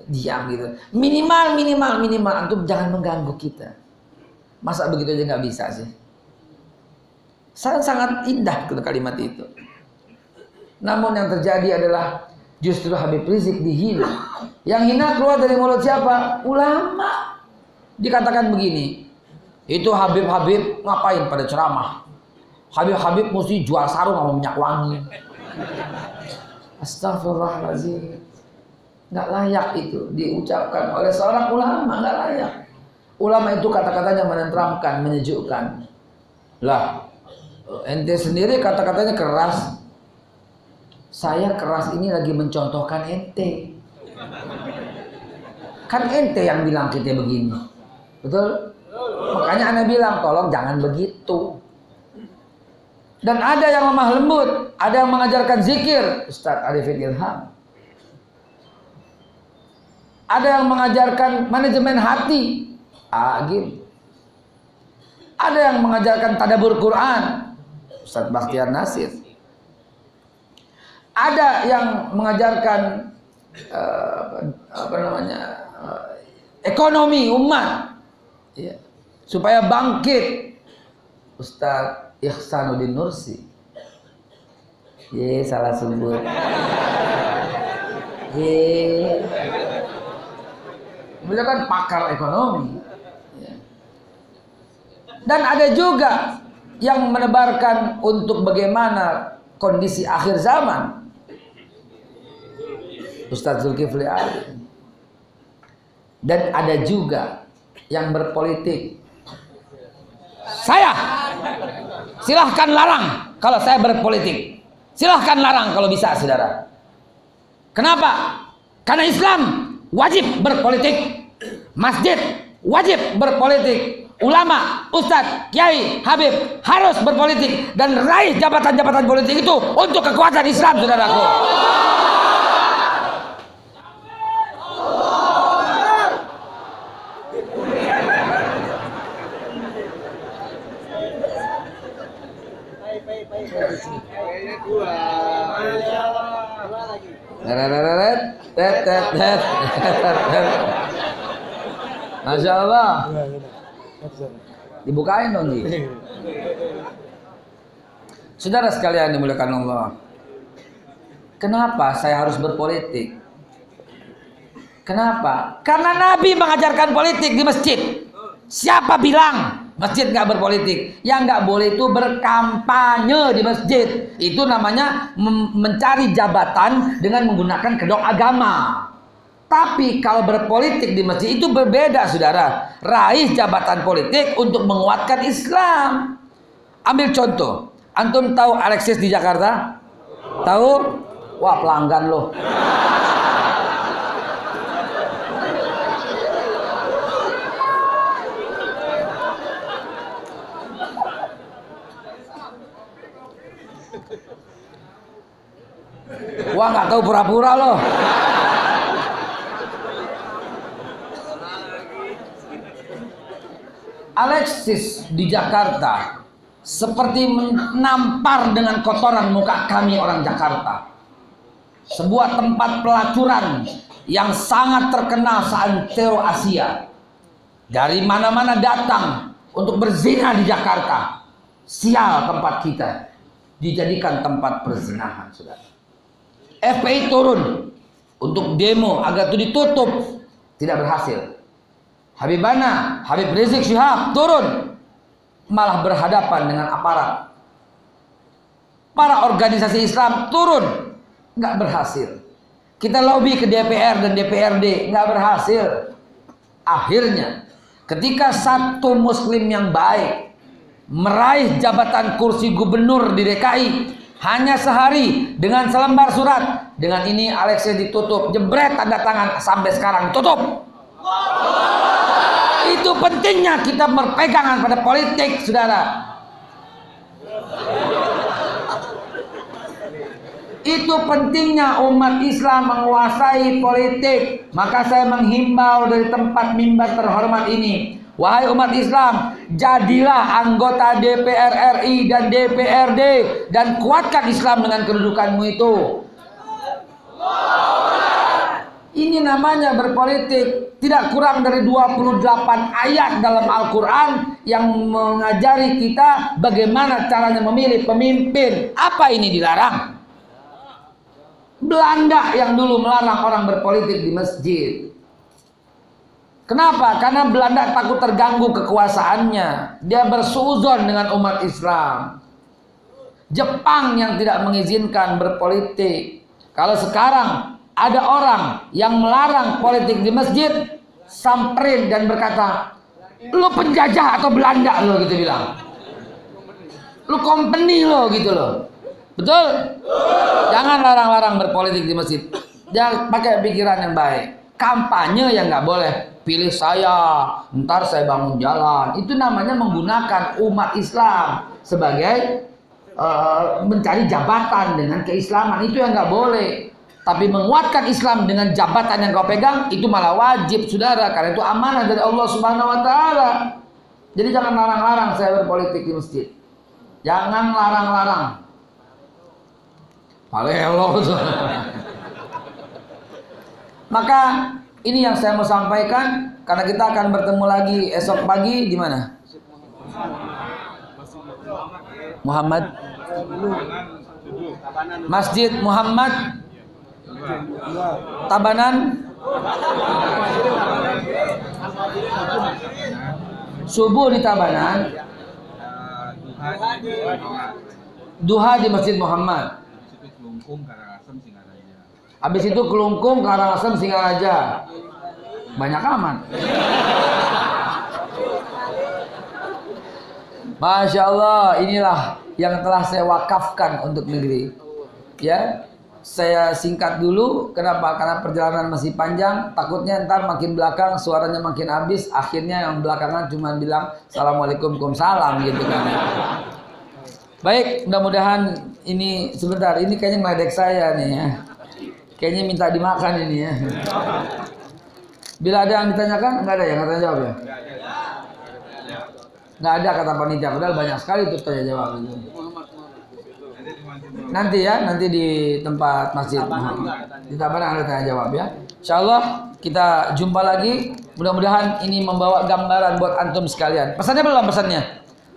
diam gitu, minimal antum jangan mengganggu kita. Masa begitu aja nggak bisa sih? Sangat indah kalimat itu. Namun yang terjadi adalah justru Habib Rizik dihina. Yang hina keluar dari mulut siapa? Ulama. Dikatakan begini, itu Habib ngapain pada ceramah? Habib mesti jual sarung sama minyak wangi. Astagfirullahaladzim. Nggak layak itu diucapkan oleh seorang ulama, nggak layak. Ulama itu kata-katanya menenteramkan, menyejukkan. Lah, ente sendiri kata-katanya keras. Saya keras ini lagi mencontohkan ente. Kan ente yang bilang kita begini. Betul? Makanya ana bilang tolong jangan begitu. Dan ada yang lemah lembut, ada yang mengajarkan zikir, Ustaz Arifin Ilham. Ada yang mengajarkan manajemen hati, Agim. Ada yang mengajarkan tadabbur Quran, Ustaz Bakhtiar Nasir. Ada yang mengajarkan ekonomi umat, ya, supaya bangkit, Ustaz Ihsanuddin Nursi. Salah sebut. Beliau kan pakar ekonomi. Dan ada juga yang menebarkan untuk bagaimana kondisi akhir zaman. Ustadz Zulkifli Ali. Dan ada juga yang berpolitik. Saya silahkan larang kalau saya berpolitik. Silahkan larang kalau bisa, saudara. Kenapa? Karena Islam wajib berpolitik. Masjid wajib berpolitik. Ulama, ustadz, kiai, habib harus berpolitik. Dan raih jabatan-jabatan politik itu untuk kekuatan Islam, saudaraku. Masya Allah. Dibukain dong, Ji. Saudara sekalian dimuliakan Allah. Kenapa saya harus berpolitik? Kenapa? Karena Nabi mengajarkan politik di masjid. Siapa bilang masjid nggak berpolitik? Yang nggak boleh itu berkampanye di masjid. Itu namanya mencari jabatan dengan menggunakan kedok agama. Tapi kalau berpolitik di masjid itu berbeda, saudara. Raih jabatan politik untuk menguatkan Islam. Ambil contoh. Antum tahu Alexis di Jakarta? Tahu? Wah, pelanggan loh. Wah, nggak tahu pura-pura loh. Alexis di Jakarta seperti menampar dengan kotoran muka kami orang Jakarta. Sebuah tempat pelacuran yang sangat terkenal seantero Asia. Dari mana-mana datang untuk berzina di Jakarta. Sial tempat kita dijadikan tempat perzinahan, saudara. FPI turun untuk demo agar itu ditutup, tidak berhasil. Habibana, Habib Rizik Syihab turun, malah berhadapan dengan aparat. Para organisasi Islam turun, nggak berhasil. Kita lobby ke DPR dan DPRD, nggak berhasil. Akhirnya, ketika satu Muslim yang baik meraih jabatan kursi gubernur di DKI hanya sehari dengan selembar surat, dengan ini Alexis ditutup, jebret tanda tangan, sampai sekarang tutup. Itu pentingnya kita berpegangan pada politik, saudara. Itu pentingnya umat Islam menguasai politik. Maka saya menghimbau dari tempat mimbar terhormat ini, wahai umat Islam, jadilah anggota DPR RI dan DPRD dan kuatkan Islam dengan kedudukanmu itu. Ini namanya berpolitik. Tidak kurang dari 28 ayat dalam Al-Quran yang mengajari kita bagaimana caranya memilih pemimpin. Apa ini dilarang? Belanda yang dulu melarang orang berpolitik di masjid. Kenapa? Karena Belanda takut terganggu kekuasaannya. Dia bersuuzon dengan umat Islam. Jepang yang tidak mengizinkan berpolitik. Kalau sekarang ada orang yang melarang politik di masjid, samperin dan berkata, lu penjajah atau Belanda lo, gitu bilang. Lu company lo, gitu loh. Betul? Jangan larang-larang berpolitik di masjid. Jangan pakai pikiran yang baik. Kampanye yang nggak boleh. Pilih saya, ntar saya bangun jalan. Itu namanya menggunakan umat Islam sebagai mencari jabatan dengan keislaman. Itu yang nggak boleh. Tapi menguatkan Islam dengan jabatan yang kau pegang, itu malah wajib, saudara. Karena itu amanah dari Allah Subhanahu Wa Taala. Jadi jangan larang-larang saya berpolitik di masjid. Jangan larang-larang. Palelo. Maka ini yang saya mau sampaikan, karena kita akan bertemu lagi esok pagi di mana? Muhammad Masjid Muhammad Tabanan. Subuh di Tabanan, duha di Masjid Muhammad. Habis itu Kelungkung, Karangasem, Singaraja. Banyak amat. Masya Allah, inilah yang telah saya wakafkan untuk negeri. Ya, saya singkat dulu. Kenapa? Karena perjalanan masih panjang. Takutnya ntar makin belakang suaranya makin habis. Akhirnya yang belakangan cuma bilang Assalamualaikum, Waalaikumsalam gitu kan. Baik, mudah-mudahan ini sebentar. Ini kayaknya ngeledek saya nih ya. Kayaknya minta dimakan ini ya. Bila ada yang ditanyakan, nggak ada yang tanya jawab ya. Nggak ada kata panitia, padahal banyak sekali tuh tanya jawab itu. Nanti ya, nanti di tempat masjid. Di tabanan ada tanya jawab ya. Insyaallah kita jumpa lagi. Mudah-mudahan ini membawa gambaran buat antum sekalian. Pesannya belum pesannya?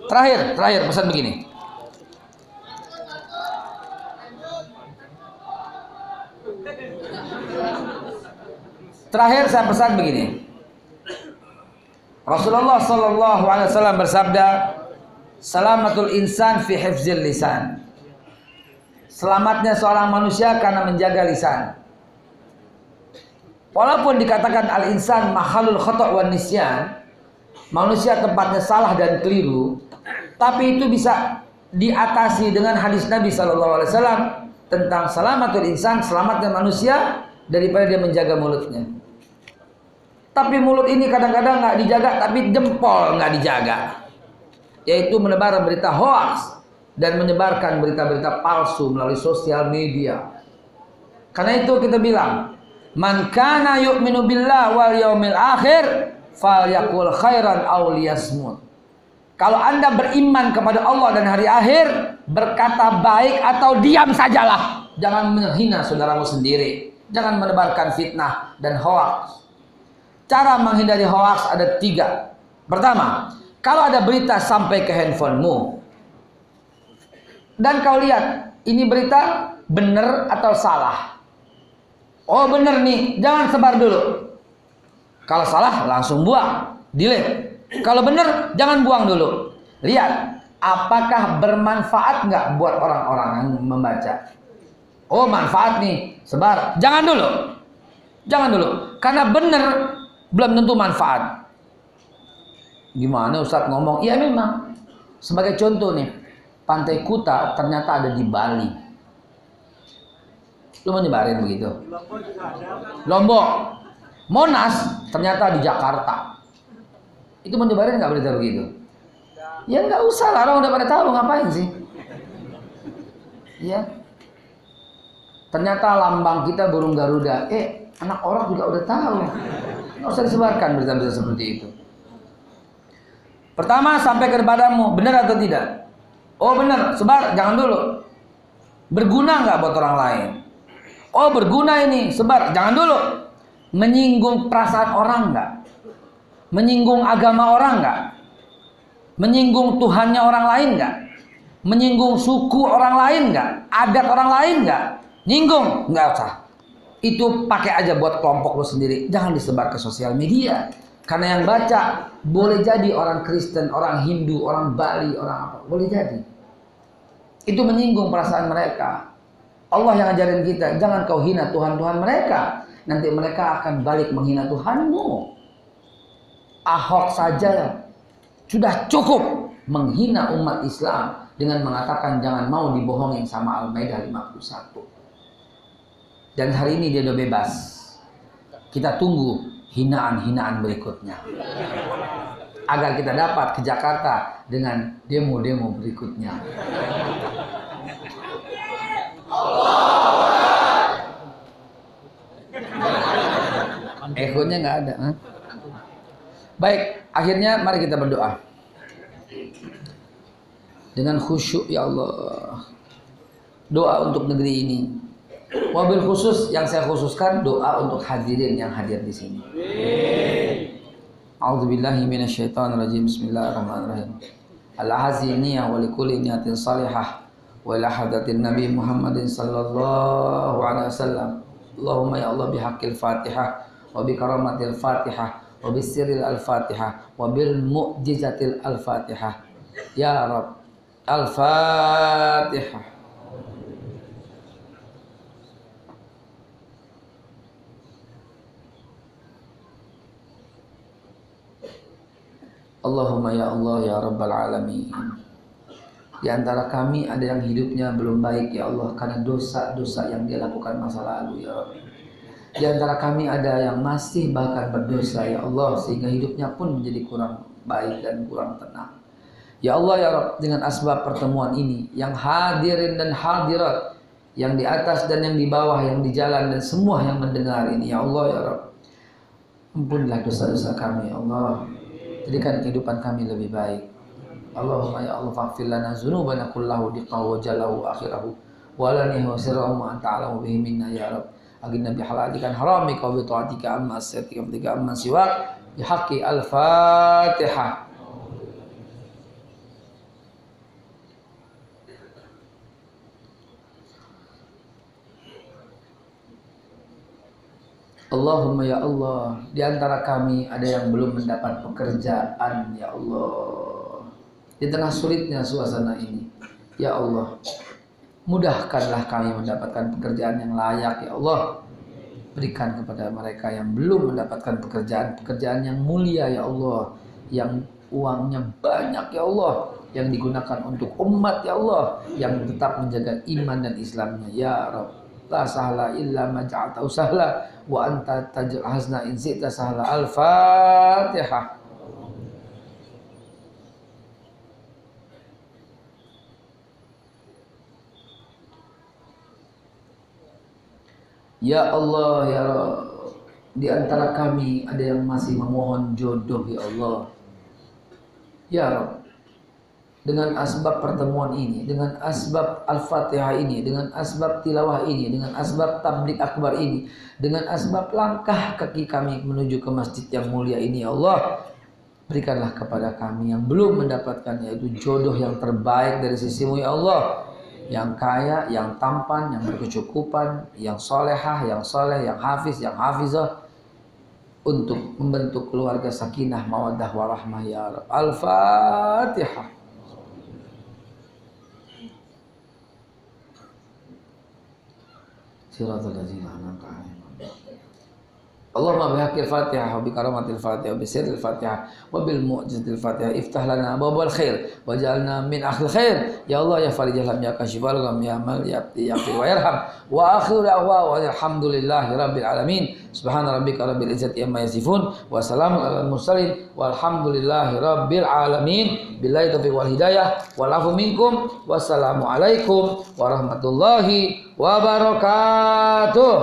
Terakhir pesan begini. Terakhir saya pesan begini. Rasulullah sallallahu alaihi wasallam bersabda, "Salamatul insan fi hifzil lisan." Selamatnya seorang manusia karena menjaga lisan. Walaupun dikatakan al-insan mahalul khata' wan nisyan, manusia tempatnya salah dan keliru, tapi itu bisa diatasi dengan hadis Nabi sallallahu alaihi wasallam tentang salamatul insan, selamatnya manusia daripada dia menjaga mulutnya. Tapi mulut ini kadang-kadang nggak dijaga, tapi jempol nggak dijaga, yaitu menebar berita hoax dan menyebarkan berita-berita palsu melalui sosial media. Karena itu kita bilang, man kana yu'minu billah wal yaumil akhir falyaqul khairan aw liyasmut. Kalau Anda beriman kepada Allah dan hari akhir, berkata baik atau diam sajalah. Jangan menghina saudaramu sendiri. Jangan menebarkan fitnah dan hoax. Cara menghindari hoax ada 3. Pertama, kalau ada berita sampai ke handphonemu dan kau lihat ini berita benar atau salah. Oh benar nih, jangan sebar dulu. Kalau salah langsung buang, delete. Kalau benar jangan buang dulu. Lihat, apakah bermanfaat nggak buat orang-orang yang membaca. Oh manfaat nih, sebar. Jangan dulu, karena benar belum tentu manfaat. Gimana Ustadz ngomong? Iya memang. Sebagai contoh nih, Pantai Kuta ternyata ada di Bali. Lu mau nyebarin begitu? Lombok. Monas ternyata di Jakarta. Itu mau nyebarin nggak berita begitu? Ya nggak usah lah, orang udah pada tahu, ngapain sih? Ya. Ternyata lambang kita burung Garuda. Anak orang juga udah tahu. Nggak usah disebarkan berita-berita seperti itu. Pertama, sampai kepadamu, benar atau tidak? Oh benar, sebar, jangan dulu. Berguna nggak buat orang lain? Oh berguna ini, sebar, jangan dulu. Menyinggung perasaan orang nggak? Menyinggung agama orang nggak? Menyinggung Tuhannya orang lain nggak? Menyinggung suku orang lain nggak? Adat orang lain nggak? Nyinggung, nggak usah. Itu pakai aja buat kelompok lo sendiri. Jangan disebar ke sosial media. Karena yang baca boleh jadi orang Kristen, orang Hindu, orang Bali, orang apa. Boleh jadi. Itu menyinggung perasaan mereka. Allah yang ngajarin kita, jangan kau hina Tuhan-Tuhan mereka. Nanti mereka akan balik menghina Tuhanmu. Ahok saja sudah cukup menghina umat Islam dengan mengatakan jangan mau dibohongin sama Al-Maidah 51. Dan hari ini dia udah bebas. Kita tunggu hinaan-hinaan berikutnya. Agar kita dapat ke Jakarta dengan demo-demo berikutnya. Ekonya nggak ada. Baik, akhirnya mari kita berdoa. Dengan khusyuk ya Allah. Doa untuk negeri ini. Wabil khusus yang saya khususkan doa untuk hadirin yang hadir di sini. A'udzubillahi minasyaitonirrajim. Bismillahirrahmanirrahim. Al-haziniyah wa likulli niyatin salihah wa ila hadratin Nabi Muhammadin sallallahu alaihi wasallam. Allahumma ya Allah bihaqqil Fatihah wa bi karamatil Fatihah wa bi sirril al-Fatihah wa bil mu'jizatil al-Fatihah. Ya Rabb, Al-Fatihah. Allahumma ya Allah ya Rabbal Alamin. Di antara kami ada yang hidupnya belum baik ya Allah karena dosa-dosa yang dia lakukan masa lalu ya Rabbi. Di antara kami ada yang masih bahkan berdosa ya Allah sehingga hidupnya pun menjadi kurang baik dan kurang tenang. Ya Allah ya Rabb, dengan asbab pertemuan ini yang hadirin dan hadirat, yang di atas dan yang di bawah, yang di jalan dan semua yang mendengar ini ya Allah ya Rabb, ampunilah dosa-dosa kami ya Allah. Jadikan kehidupan kami lebih baik. Allahumma ya Allah faghfir lana dzunubana kullahu diqahu wa jalahu akhirahu wa alanihi wa sirrahu ma anta alamu bihi minna ya Rabb. Agina bi halalikan haramika wa bi ta'atika amma asyatika wa tika amma siwak bi haqqi al-Fatihah. Allahumma ya Allah, di antara kami ada yang belum mendapat pekerjaan ya Allah. Di tengah sulitnya suasana ini, ya Allah, mudahkanlah kami mendapatkan pekerjaan yang layak ya Allah. Berikan kepada mereka yang belum mendapatkan pekerjaan yang mulia ya Allah, yang uangnya banyak ya Allah, yang digunakan untuk umat ya Allah, yang tetap menjaga iman dan Islamnya ya Rabb. La sahla illa ma ja'altahu sahla wa anta taj'al hazna in syi'ta sahla. Al-Fatihah. Ya Allah ya Rabb, di antara kami ada yang masih memohon jodoh ya Allah. Ya Rabb, dengan asbab pertemuan ini, dengan asbab Al-Fatihah ini, dengan asbab tilawah ini, dengan asbab tabligh akbar ini, dengan asbab langkah kaki kami menuju ke masjid yang mulia ini ya Allah, berikanlah kepada kami yang belum mendapatkan yaitu jodoh yang terbaik dari sisimu ya Allah, yang kaya, yang tampan, yang berkecukupan, yang solehah, yang soleh, yang hafiz, yang hafizah, untuk membentuk keluarga sakinah mawaddah warahmah ya Rabb. Al-Fatihah. Siratal ladzina an'amta 'alaihim. Allahumma bihaqqil Fatihah wa bi karamatil Fatihah wa bi sirril Fatihah wa bil mu'jizatil Fatihah iftah lana abwaabal khair waj'alna min ahlil khair ya Allah ya farijah lam ya kashifal lam ya mal ya wa yarham wa akhiru da'wa alhamdulillahi rabbil alamin subhana rabbika rabbil izzati amma yasifun wa salamun alal mursalin walhamdulillahi rabbil alamin billahi taufiq wal hidayah wal afu minkum wassalamu alaikum warahmatullahi wabarakatuh.